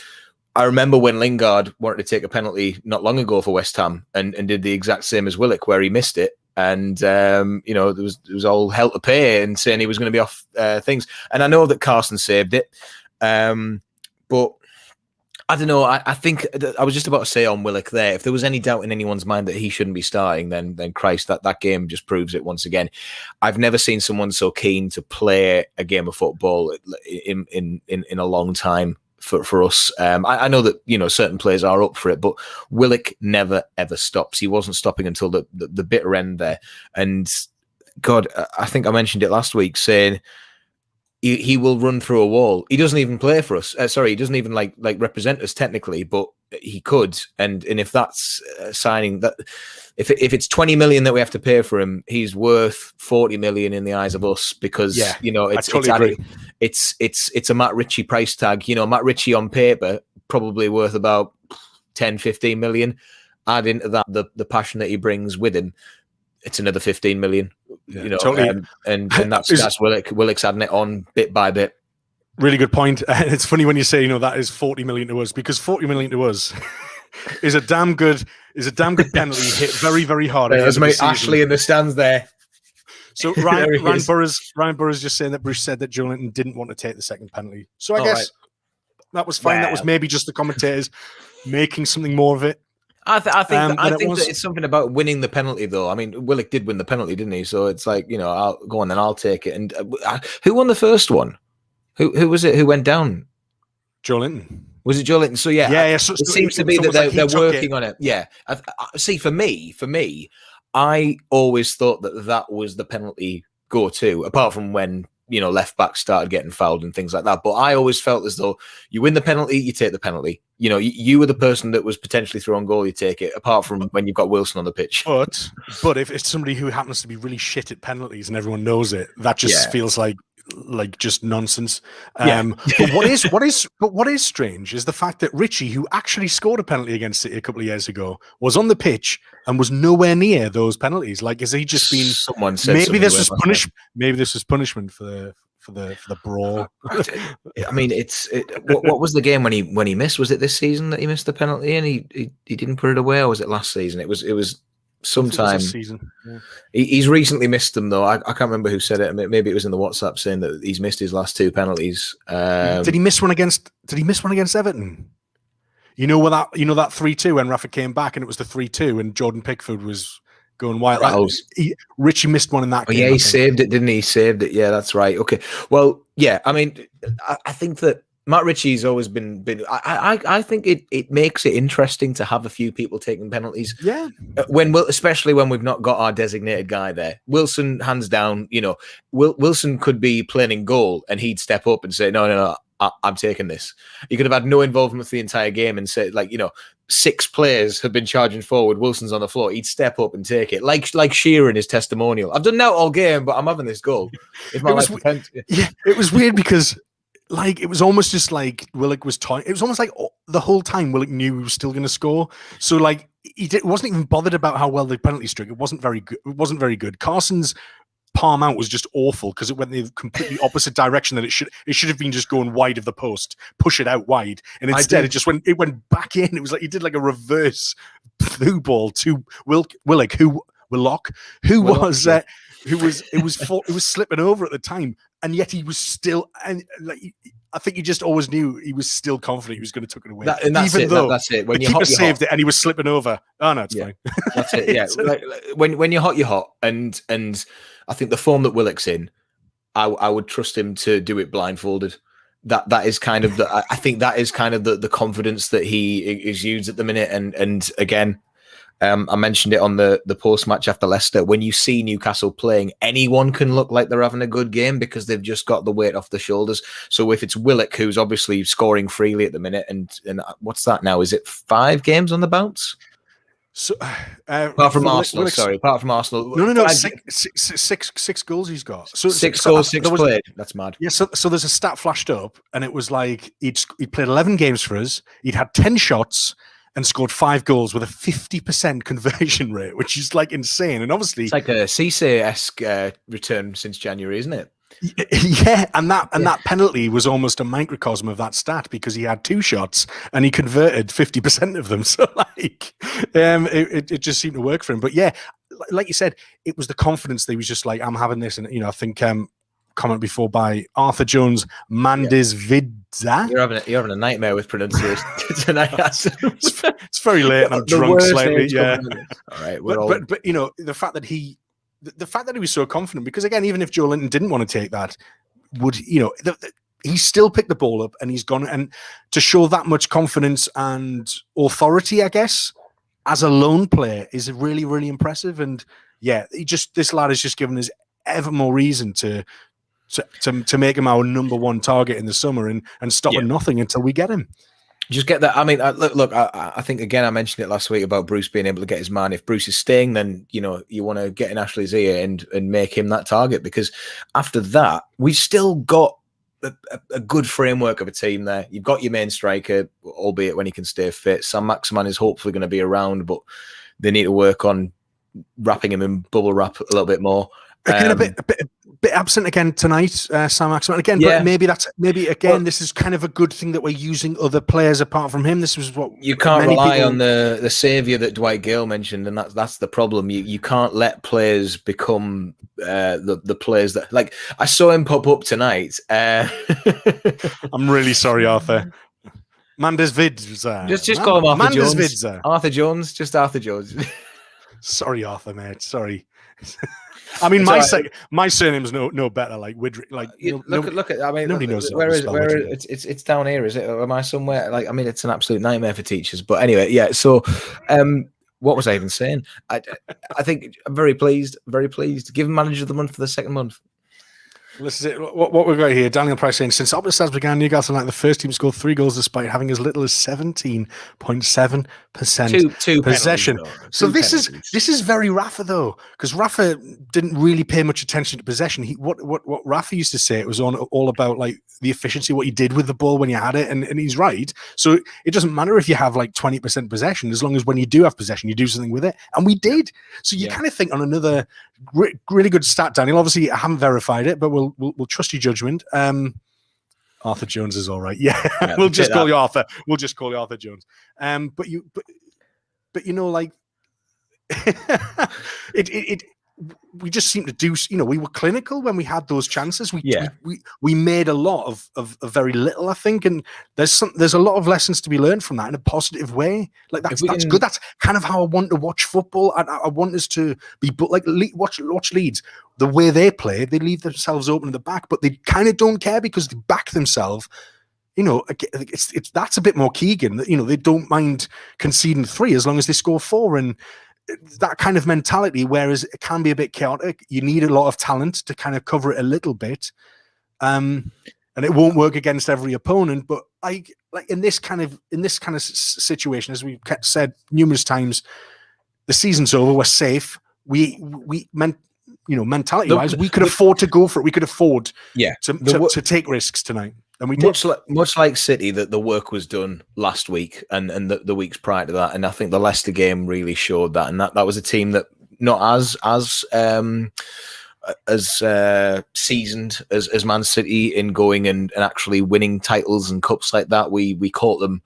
Speaker 2: remember when Lingard wanted to take a penalty not long ago for West Ham and did the exact same as Willock, where he missed it. And, there was all hell to pay and saying he was going to be off things. And I know that Carson saved it, but I don't know. I think I was just about to say on Willock there, if there was any doubt in anyone's mind that he shouldn't be starting, then Christ, that game just proves it once again. I've never seen someone so keen to play a game of football in a long time for us. I know that, certain players are up for it, but Willock never, ever stops. He wasn't stopping until the bitter end there. And God, I think I mentioned it last week, saying he will run through a wall. He doesn't even play for us. He doesn't even like represent us technically, but he could. And if that's signing that, if it's 20 million that we have to pay for him, he's worth 40 million in the eyes of us, because it's a Matt Ritchie price tag. Matt Ritchie on paper probably worth about 10, 15 million. Add into that the passion that he brings with him, it's another 15 million.
Speaker 1: Totally.
Speaker 2: And that's Willock's adding it on bit by bit.
Speaker 1: Really good point. And it's funny when you say, that is 40 million to us, because 40 million to us is a damn good penalty hit very, very hard.
Speaker 2: There's mate Ashley in the stands there.
Speaker 1: So Ryan Burroughs just saying that Bruce said that Joelinton didn't want to take the second penalty. So I guess that was fine. Well, that was maybe just the commentators making something more of it.
Speaker 2: I think that it's something about winning the penalty, though. I mean, Willock did win the penalty, didn't he? So it's like, I'll go on, then I'll take it. And who won the first one? Who was it? Who went down?
Speaker 1: Joelinton.
Speaker 2: Was it Joelinton? So yeah. So it seems to be that they're working on it. Yeah. See, for me, I always thought that was the penalty go-to, apart from when left back started getting fouled and things like that. But I always felt as though you win the penalty, you take the penalty. You were the person that was potentially through on goal, you take it, apart from when you've got Wilson on the pitch.
Speaker 1: But if it's somebody who happens to be really shit at penalties and everyone knows it, that just feels like just nonsense. But what is strange is the fact that Ritchie, who actually scored a penalty against City a couple of years ago, was on the pitch and was nowhere near those penalties. Like, has he just been?
Speaker 2: Someone said
Speaker 1: maybe this was punishment. Maybe this was punishment for the brawl.
Speaker 2: I mean, what was the game when he missed? Was it this season that he missed the penalty and he didn't put it away, or was it last season? It was sometime
Speaker 1: this season. Yeah.
Speaker 2: He's recently missed them, though. I can't remember who said it. Maybe it was in the WhatsApp saying that he's missed his last two penalties.
Speaker 1: Did he miss one against Everton? That 3-2 when Rafa came back and it was the 3-2 and Jordan Pickford was going wild. Ritchie missed one in that game.
Speaker 2: Yeah, he saved it, didn't he? He saved it. Yeah, that's right. Okay. Well, yeah. I mean, I think that Matt Ritchie's always been. I think it makes it interesting to have a few people taking penalties.
Speaker 1: Yeah.
Speaker 2: Especially when we've not got our designated guy there. Wilson, hands down. Wilson could be playing in goal and he'd step up and say, no, I'm taking this. He could have had no involvement with the entire game and say, 6 players have been charging forward. Wilson's on the floor. He'd step up and take it, like Shearer in his testimonial. I've done that all game, but I'm having this goal. If my life depends. Yeah,
Speaker 1: it was weird because. It was almost just like Willock was toying. It was almost like the whole time Willock knew he was still going to score. So he wasn't even bothered about how well the penalty struck. It wasn't very good. Carson's palm out was just awful because it went the completely opposite direction that it should have been, just going wide of the post, push it out wide, and instead it went back in. It was like he did like a reverse through ball to Willock, who was slipping over at the time. And yet he was still, and I think he just always knew he was still confident he was going to take it away.
Speaker 2: That's it. When
Speaker 1: the keeper saved it and he was slipping over. Oh no, it's fine.
Speaker 2: That's it. Yeah, when you're hot, you're hot. And I think the form that Willock's in, I would trust him to do it blindfolded. That is kind of I think that is kind of the confidence that he is used at the minute. And again. I mentioned it on the post-match after Leicester. When you see Newcastle playing, anyone can look like they're having a good game because they've just got the weight off the shoulders. So if it's Willock, who's obviously scoring freely at the minute, and what's that now? Is it 5 games on the bounce?
Speaker 1: So,
Speaker 2: apart from Arsenal, apart from Arsenal.
Speaker 1: No. 6 goals he's got. So
Speaker 2: 6 goals, 6 played. That's mad.
Speaker 1: Yeah, so there's a stat flashed up, and it was like he'd played 11 games for us. He'd had 10 shots, and scored 5 goals with a 50% conversion rate, which is insane. And obviously,
Speaker 2: it's like a Cisse-esque return since January, isn't it?
Speaker 1: Yeah, and that penalty was almost a microcosm of that stat because he had 2 shots and he converted 50% of them. So it just seemed to work for him. But yeah, like you said, it was the confidence that he was just like, I'm having this, and I think. Comment before by Arthur Jones, Mandis Vidza.
Speaker 2: You're having a nightmare with pronunciation tonight.
Speaker 1: It's very late and I'm drunk slightly. Yeah.
Speaker 2: All right.
Speaker 1: But the fact that he was so confident, because again, even if Joelinton didn't want to take that, would he's still picked the ball up and he's gone, and to show that much confidence and authority, I guess, as a lone player is really, really impressive. And yeah, this lad has just given us ever more reason to make him our number one target in the summer and stop at nothing until we get him.
Speaker 2: Just get that. I mean, look. I think again, I mentioned it last week about Bruce being able to get his man. If Bruce is staying, then you want to get in Ashley's ear and make him that target, because after that, we've still got a good framework of a team there. You've got your main striker, albeit when he can stay fit. Sam Maximan is hopefully going to be around, but they need to work on wrapping him in bubble wrap a little bit more.
Speaker 1: Again, a bit absent again tonight, Sam Maximan again. But maybe again, this is kind of a good thing that we're using other players apart from him. This was what
Speaker 2: you can't rely on the savior that Dwight Gale mentioned, and that's the problem. You can't let players become the players that, like, I saw him pop up tonight.
Speaker 1: I'm really sorry, Arthur. Mandes Vids.
Speaker 2: Just call him Arthur Jones. Arthur Jones, just Arthur Jones.
Speaker 1: Sorry, Arthur, mate. Sorry. I mean, my surname's no better. Like Widrick. Like
Speaker 2: look at. I mean,
Speaker 1: nobody knows
Speaker 2: where it's down here. Is it? Or am I somewhere? Like, I mean, it's an absolute nightmare for teachers. But anyway, yeah. So, what was I even saying? I think I'm very pleased. Very pleased. Give him manager of the month for the second month.
Speaker 1: This is it. What we've got here, Daniel Price saying, since Optus has began, Newcastle like the first team scored 3 goals despite having as little as 17.7% possession. So this is very Rafa though, because Rafa didn't really pay much attention to possession. What Rafa used to say, it was all about like the efficiency, what you did with the ball when you had it, and he's right. So it doesn't matter if you have like 20% possession, as long as when you do have possession, you do something with it, and we did. So you kind of think on another really good stat, Daniel. Obviously, I haven't verified it, but we'll trust your judgment. Arthur Jones is all right. Yeah, we'll just call you Arthur. We'll just call you Arthur Jones. But you know, like we just seem to do. We were clinical when we had those chances. We made a lot of very little, I think, and there's a lot of lessons to be learned from that in a positive way. Like that's good. That's kind of how I want to watch football. I want us to be, but like watch Leeds. The way they play, they leave themselves open at the back, but they kind of don't care because they back themselves. That's a bit more Keegan. They don't mind conceding 3 as long as they score 4, and that kind of mentality, whereas it can be a bit chaotic. You need a lot of talent to kind of cover it a little bit, and it won't work against every opponent. But like in this kind of situation, as we've said numerous times, the season's over. We're safe. Mentality wise, we could afford to go for it. We could afford to take risks tonight. And we did.
Speaker 2: Much like City, that the work was done last week and the weeks prior to that, and I think the Leicester game really showed that. And that was a team that not as seasoned as Man City in going and actually winning titles and cups like that. We caught them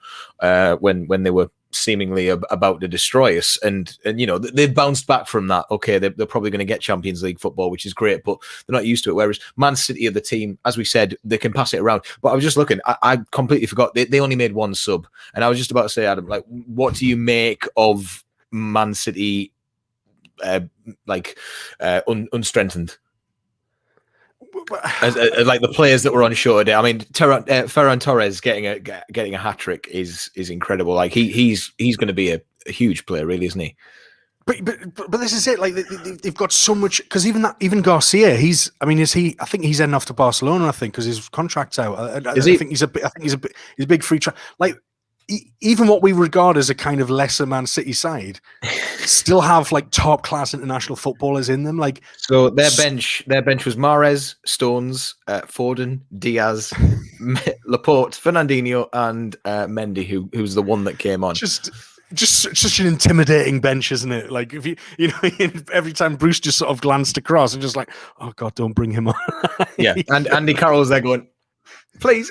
Speaker 2: when they were seemingly about to destroy us, and they've bounced back from that. Okay, they're probably going to get Champions League football, which is great, but they're not used to it. Whereas Man City are the team, as we said, they can pass it around. But I was just looking, I completely forgot they only made 1 sub, and I was just about to say, Adam, like, what do you make of Man City unstrengthened? As like the players that were on short today. I mean, Ferran Torres getting a hat trick is incredible. Like he's going to be a huge player, really, isn't he?
Speaker 1: But this is it. Like they've got so much, because even Garcia, I think he's heading off to Barcelona. I think because his contract's out. I think he's a big free transfer. Like even what we regard as a kind of lesser Man City side still have like top class international footballers in them. Like,
Speaker 2: so their bench was Mahrez, Stones, Foden, Diaz, Laporte, Fernandinho, and Mendy, who's the one that came on.
Speaker 1: Just such an intimidating bench, isn't it? Like if every time Bruce just sort of glanced across and just like, oh God, don't bring him on.
Speaker 2: Yeah, and Andy Carroll's there going, please,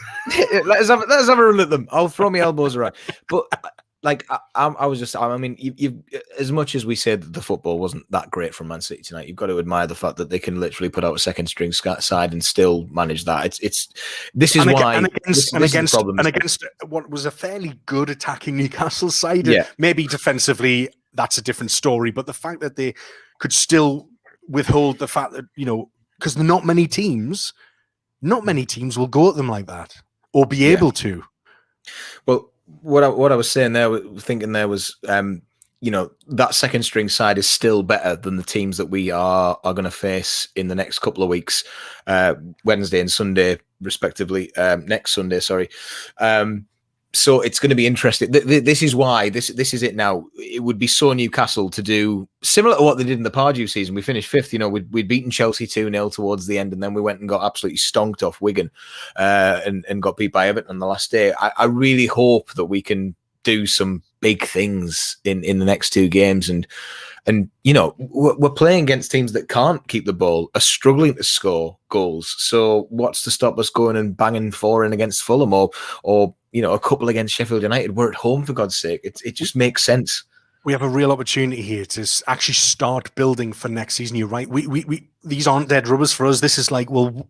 Speaker 2: let's have a run at them. I'll throw my elbows around. But like I was just, I mean, you as much as we said that the football wasn't that great from Man City tonight, you've got to admire the fact that they can literally put out a second string side and still manage that. This is why against
Speaker 1: what was a fairly good attacking Newcastle side.
Speaker 2: Yeah.
Speaker 1: Maybe defensively that's a different story, but the fact that they could still withhold the fact that because not many teams not many teams will go at them like that or be able to.
Speaker 2: Well, what I was saying there, thinking there was, that second string side is still better than the teams that we are going to face in the next couple of weeks, Wednesday and Sunday, respectively. Next Sunday, sorry. So it's going to be interesting. This is why this is it now. It would be so Newcastle to do similar to what they did in the Pardew season. We finished 5th. We'd beaten Chelsea 2-0 towards the end, and then we went and got absolutely stonked off Wigan and got beat by Everton on the last day. I really hope that we can do some big things in the next 2 games. And we're playing against teams that can't keep the ball, are struggling to score goals. So what's to stop us going and banging 4 in against Fulham or a couple against Sheffield United? We're at home, for God's sake. It just makes sense.
Speaker 1: We have a real opportunity here to actually start building for next season. You're right. We these aren't dead rubbers for us. This is like, well,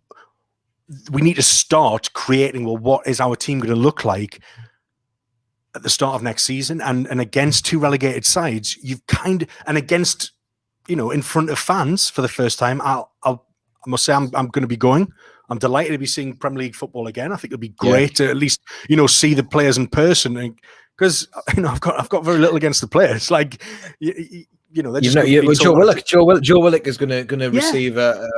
Speaker 1: we need to start creating, well, what is our team going to look like at the start of next season? And against 2 relegated sides, and against, in front of fans for the first time, I must say I'm going to be going. I'm delighted to be seeing Premier League football again. I think it'd be great to at least, see the players in person, because I've got very little against the players. Like, Joe Willock is going to receive a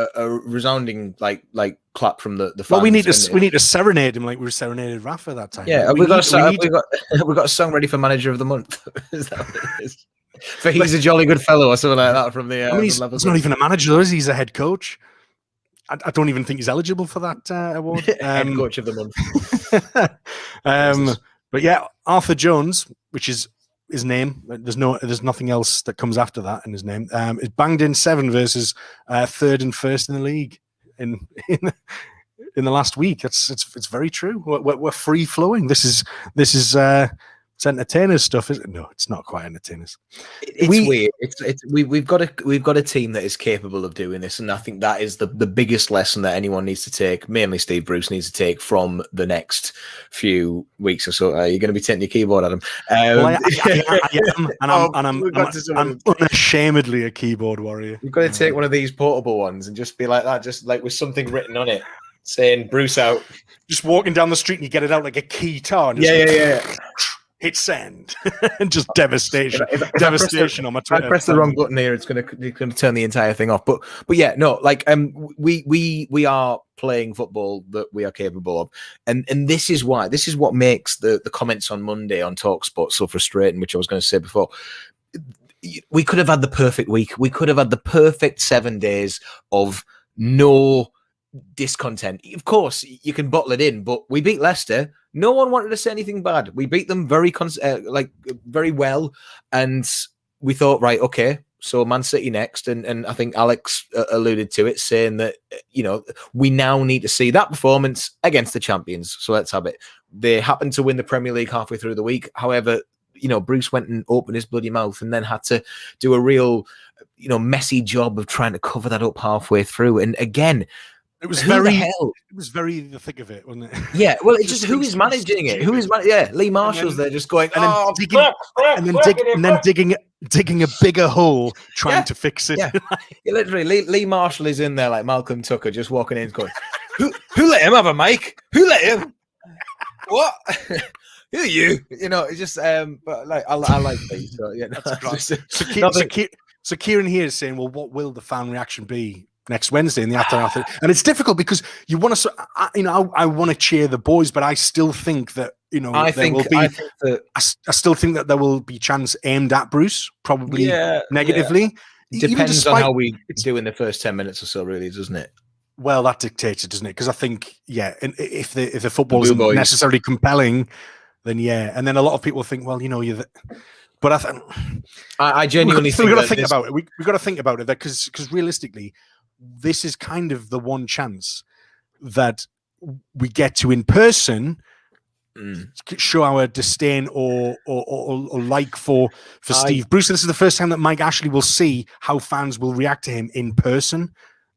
Speaker 1: resounding like clap from the fans. Well, we need to serenade him like we serenaded Rafa that time.
Speaker 2: Yeah, we've got a song ready for Manager of the Month. Is that what it is? For he's a jolly good fellow or something like that from the.
Speaker 1: He's not even a manager, is he? He's a head coach. I don't even think he's eligible for that award.
Speaker 2: Head coach of the month.
Speaker 1: But yeah, Arthur Jones, which is his name. There's nothing else that comes after that in his name. Is banged in 7 versus 3rd and 1st in the league in the last week. It's very true. We're free flowing. This is it's entertainers stuff, isn't it? No, it's not quite entertainers.
Speaker 2: It's weird. We've got a team that is capable of doing this, and I think that is the biggest lesson that anyone needs to take. Mainly Steve Bruce needs to take from the next few weeks or so. You're going to be taking your keyboard at him.
Speaker 1: Well, I am, and I'm unashamedly a keyboard warrior.
Speaker 2: You've got to take one of these portable ones and just be like that, just like with something written on it saying "Bruce out."
Speaker 1: Just walking down the street and you get it out like a keytar. And hit send and just devastation. Devastation on my Twitter.
Speaker 2: I press the wrong button here, it's going to turn the entire thing off. But yeah, no, like we are playing football that we are capable of, and this is what makes the comments on Monday on TalkSport so frustrating, which I was going to say before. We could have had the perfect week. We could have had the perfect 7 days of no discontent. Of course, you can bottle it in, but we beat Leicester. No one wanted to say anything bad. We beat them very well, and we thought, right, okay, so Man City next, and I think Alex alluded to it, saying that we now need to see that performance against the champions. So let's have it. They happened to win the Premier League halfway through the week. However, Bruce went and opened his bloody mouth and then had to do a real, messy job of trying to cover that up halfway through. And again,
Speaker 1: it was very the thick of it, wasn't it?
Speaker 2: Yeah, well, it's just who is managing it? Lee Marshall's there just going,
Speaker 1: digging a bigger hole, trying to fix it.
Speaker 2: Yeah, literally, Lee Marshall is in there like Malcolm Tucker, just walking in, going, "Who let him have a mic? Who let him? What? Who are you?" It's just, but like I like these. So yeah,
Speaker 1: so Kieran here is saying, well, what will the fan reaction be next Wednesday in the aftermath? And it's difficult because you want to, I want to cheer the boys, but I still think that I still think that there will be chance aimed at Bruce, probably negatively.
Speaker 2: Yeah. Depends on how we do in the first 10 minutes or so, really, doesn't it?
Speaker 1: Well, that dictates it, doesn't it? Because I think, and if the football isn't necessarily compelling, then and then a lot of people think, well, you're but
Speaker 2: I genuinely think
Speaker 1: we've got to think about it. We've got to think about it because realistically, this is kind of the one chance that we get to in person show our disdain or like for Steve Bruce. This is the first time that Mike Ashley will see how fans will react to him in person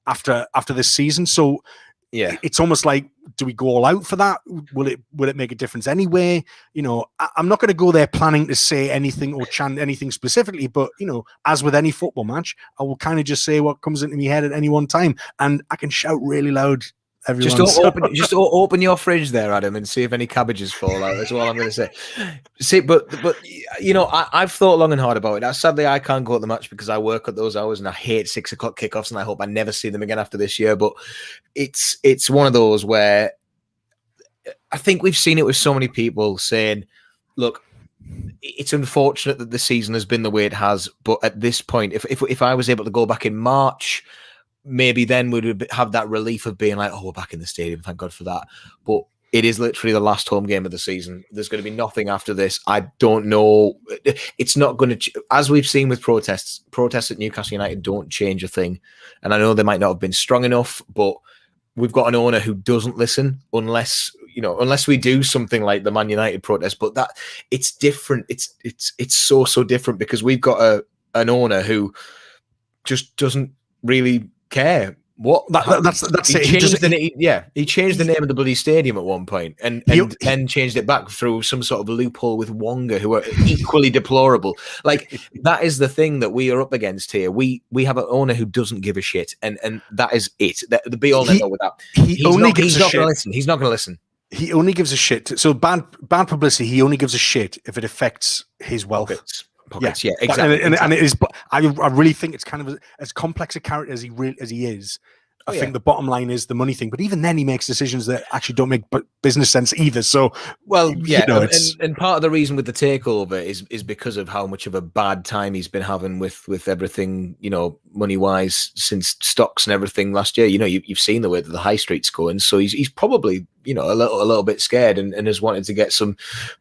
Speaker 1: after this season. So it's almost like, do we go all out for that? Will it make a difference anyway? I'm not going to go there planning to say anything or chant anything specifically, but as with any football match, I will kind of just say what comes into my head at any one time, and I can shout really loud
Speaker 2: Just open your fridge there, Adam, and see if any cabbages fall out. That's all I'm going to say. See, but you know, I've thought long and hard about it. Sadly, I can't go at the match because I work at those hours, and I hate 6 o'clock kickoffs, and I hope I never see them again after this year. But it's one of those where I think we've seen it with so many people saying, "Look, it's unfortunate that the season has been the way it has, but at this point, if I was able to go back in March, maybe then we'd have that relief of being like, oh, we're back in the stadium, thank God for that." But it is literally the last home game of the season. There's going to be nothing after this. I don't know. It's not going to, as we've seen with protests at Newcastle United don't change a thing. And I know they might not have been strong enough, but we've got an owner who doesn't listen unless we do something like the Man United protest. But that it's different. It's so different because we've got an owner who just doesn't really care.
Speaker 1: That's it.
Speaker 2: He changed the name of the bloody stadium at one point and then changed it back through some sort of loophole with Wonga, who are equally deplorable. Like, that is the thing that we are up against here. We have an owner who doesn't give a shit, and that is it. The be all end all with that. He's not going to listen. He's not going to listen.
Speaker 1: He only gives a shit. So bad publicity. He only gives a shit if it affects his wealth.
Speaker 2: Pockets, yeah, exactly.
Speaker 1: And it is. I really think it's kind of as complex a character as he is. I think the bottom line is the money thing. But even then, he makes decisions that actually don't make business sense either. So,
Speaker 2: well, yeah, and part of the reason with the takeover is because of how much of a bad time he's been having with everything, you know, money wise, since stocks and everything last year. You know, you've seen the way that the high street's going. So he's probably, you know, a little bit scared and has wanted to get some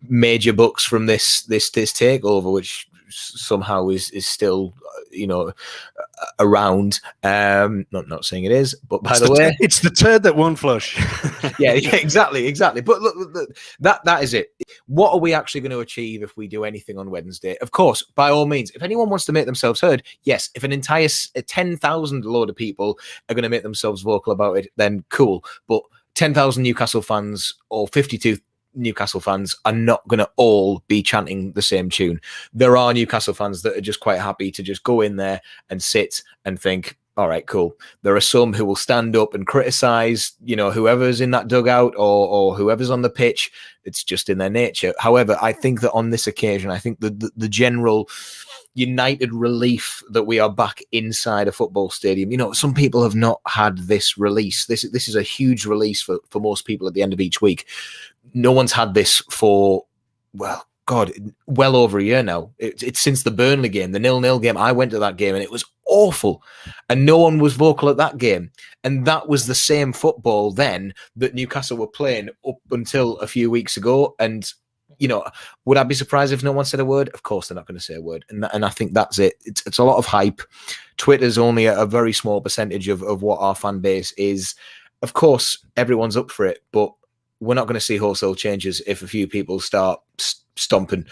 Speaker 2: major bucks from this takeover, which somehow is still, you know, around. Not saying it is, but by the way,
Speaker 1: it's the turd that won't flush.
Speaker 2: yeah, exactly. But look, that is it. What are we actually going to achieve if we do anything on Wednesday? Of course, by all means, if anyone wants to make themselves heard, yes. If an entire 10,000 load of people are going to make themselves vocal about it, then cool. But 10,000 Newcastle fans or 52 Newcastle fans are not going to all be chanting the same tune. There are Newcastle fans that are just quite happy to just go in there and sit and think, all right, cool. There are some who will stand up and criticize, you know, whoever's in that dugout or whoever's on the pitch. It's just in their nature. However, I think that on this occasion, I think the general united relief that we are back inside a football stadium. You know, some people have not had this release. This is a huge release for most people at the end of each week. No one's had this for, well, God, well over a year now. It's since the Burnley game, the 0-0 game. I went to that game and it was awful. And no one was vocal at that game. And that was the same football then that Newcastle were playing up until a few weeks ago. And, you know, would I be surprised if no one said a word? Of course, they're not going to say a word. And I think that's it. It's a lot of hype. Twitter's only a very small percentage of what our fan base is. Of course, everyone's up for it, but we're not going to see wholesale changes if a few people start stomping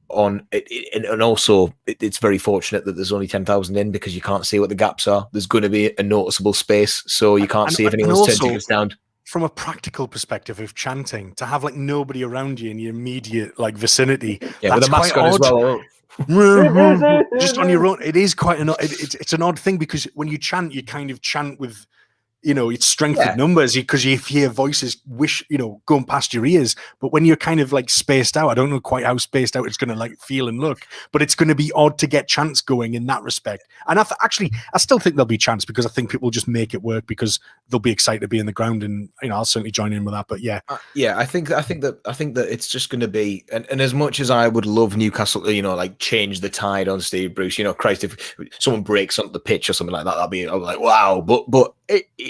Speaker 2: on it. And also, it's very fortunate that there's only 10,000 in because you can't see what the gaps are. There's going to be a noticeable space, so you can't see if anyone's turning tickets down.
Speaker 1: From a practical perspective of chanting, to have like nobody around you in your immediate like vicinity,
Speaker 2: yeah, with a mask on as well.
Speaker 1: Just on your own, it is quite an it's an odd thing because when you chant, you kind of chant with, you know, it's strength of numbers because you hear voices going past your ears. But when you're kind of like spaced out, I don't know quite how spaced out it's going to like feel and look, but it's going to be odd to get chants going in that respect. And I still think there'll be chants because I think people will just make it work because they'll be excited to be in the ground, and you know, I'll certainly join in with that. But yeah,
Speaker 2: I think that it's just going to be, and as much as I would love Newcastle, you know, like change the tide on Steve Bruce, you know, Christ, if someone breaks onto the pitch or something like that, I'll be like, wow, but.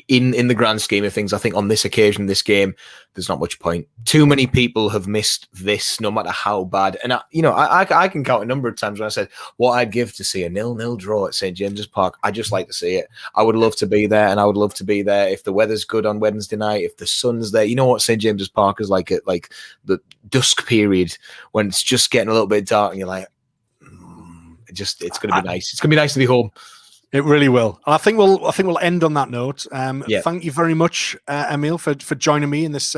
Speaker 2: In the grand scheme of things, I think on this occasion, this game, there's not much point. Too many people have missed this, no matter how bad. And I can count a number of times when I said what I'd give to see a 0-0 draw at St James's Park. I just like to see it. I would love to be there, and I would love to be there if the weather's good on Wednesday night, if the sun's there. You know what St James's Park is like at like the dusk period when it's just getting a little bit dark, and you're like, it's going to be nice. It's going to be nice to be home.
Speaker 1: It really will. I think we'll end on that note. Thank you very much, Emil, for joining me in this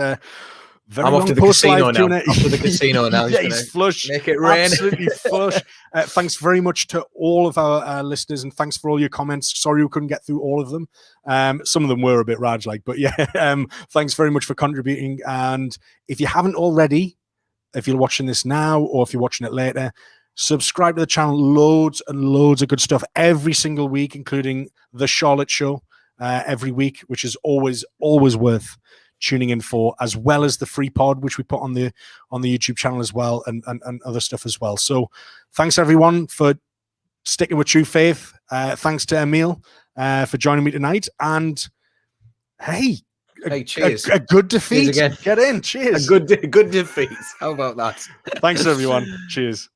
Speaker 1: Very
Speaker 2: I'm off to the casino now. Off to the casino now.
Speaker 1: Yeah, he's flush.
Speaker 2: Make it rain.
Speaker 1: Absolutely flush. Thanks very much to all of our listeners, and thanks for all your comments. Sorry we couldn't get through all of them. Some of them were a bit Raj-like, but yeah, thanks very much for contributing. And if you haven't already, if you're watching this now or if you're watching it later, subscribe to the channel. Loads and loads of good stuff every single week, including the Charlotte Show every week, which is always worth tuning in for, as well as the free pod, which we put on the YouTube channel as well, and other stuff as well. So thanks everyone for sticking with True Faith. Thanks to Emil for joining me tonight. And hey,
Speaker 2: cheers.
Speaker 1: A good defeat.
Speaker 2: Cheers again.
Speaker 1: Get in. Cheers.
Speaker 2: A good defeat. How about that?
Speaker 1: Thanks everyone. Cheers.